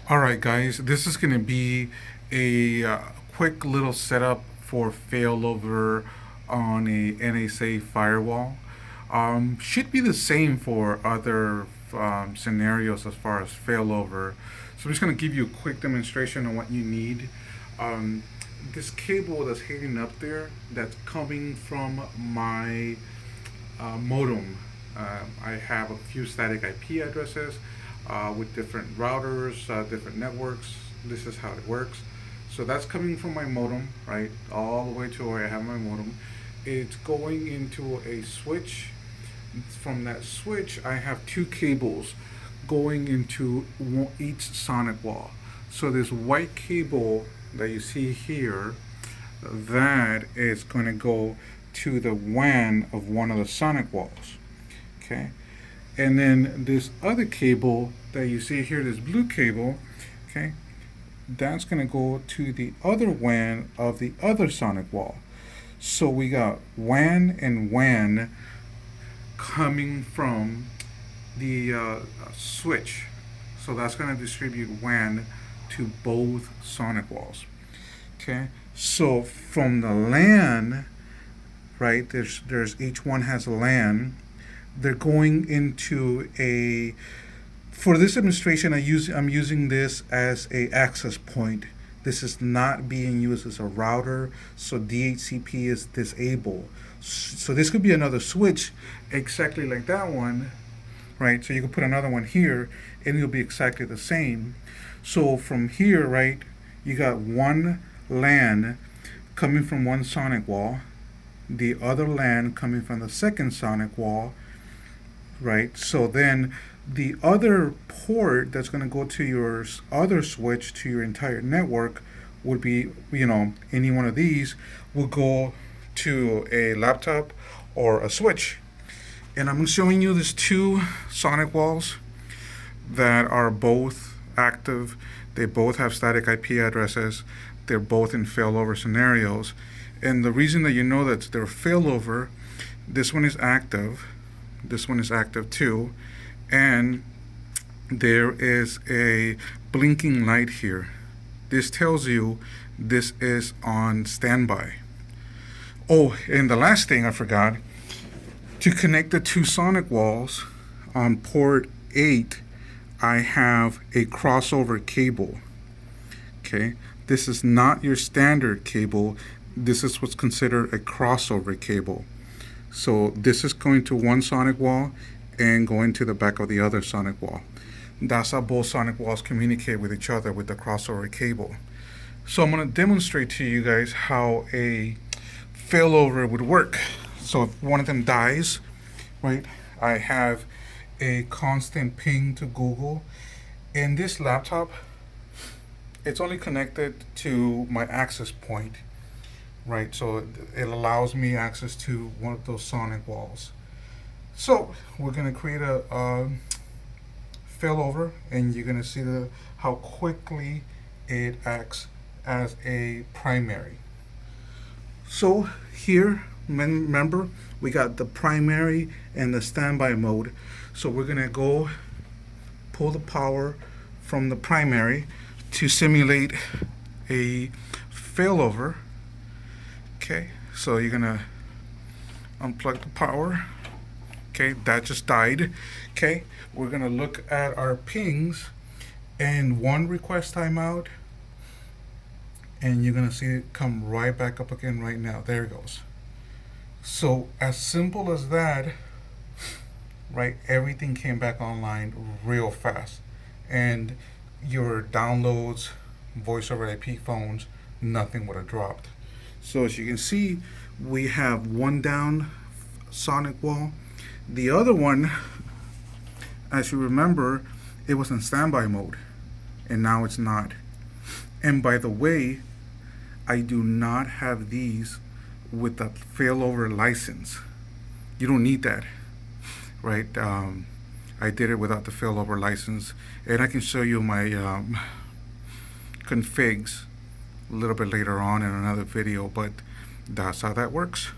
All right, guys, this is going to be a quick little setup for failover on a NSA firewall. Should be the same for other scenarios as far as failover. So I'm just going to give you a quick demonstration on what you need. Um, this cable that's hanging up there, that's coming from my modem. I have a few static IP addresses with different routers, different networks. This is how it works. So that's coming from my modem, right, all the way to where I have my modem. It's going into a switch. From that switch, I have two cables going into each sonic wall. So this white cable that you see here, that is going to go to the WAN of one of the sonic walls. Okay, and then this other cable that you see here, this blue cable, okay, that's going to go to the other WAN of the other sonic wall. So we got WAN and WAN coming from the switch. So that's going to distribute WAN to both sonic walls. Okay, so from the LAN, right, there's each one has a LAN. They're going into a, for this demonstration I'm using this as a access point. This is not being used as a router, so DHCP is disabled. So this could be another switch exactly like that one, right? So you could put another one here and it'll be exactly the same. So from here, right, you got one LAN coming from one sonic wall, the other LAN coming from the second sonic wall, right? So then the other port that's going to go to your other switch to your entire network would be, any one of these will go to a laptop or a switch. And I'm showing you these two sonic walls that are both active. They both have static IP addresses. They're both in failover scenarios. And the reason that you know that they're failover, this one is active, this one is active too, and there is a blinking light here. This tells you this is on standby. Oh, and the last thing I forgot, to connect the two sonic walls on port 8, I have a crossover cable. Okay, this is not your standard cable. This is what's considered a crossover cable. So this is going to one sonic wall and going to the back of the other sonic wall. That's how both sonic walls communicate with each other with the crossover cable. So I'm going to demonstrate to you guys how a failover would work. So if one of them dies, right, I have a constant ping to Google. And this laptop, it's only connected to my access point, right? So it allows me access to one of those sonic walls. So we're going to create a failover, and you're going to see how quickly it acts as a primary. So here, remember, we got the primary and the standby mode. So we're going to go pull the power from the primary to simulate a failover. Okay, so you're gonna unplug the power. Okay, that just died. Okay, we're gonna look at our pings and one request timeout, and you're gonna see it come right back up again right now. There it goes. So as simple as that, right, everything came back online real fast, and your downloads, voice over IP phones, nothing would have dropped. So as you can see, we have one down sonic wall. The other one, as you remember, it was in standby mode, and now it's not. And by the way, I do not have these with the failover license. You don't need that, right? I did it without the failover license, and I can show you my configs a little bit later on in another video, but that's how that works.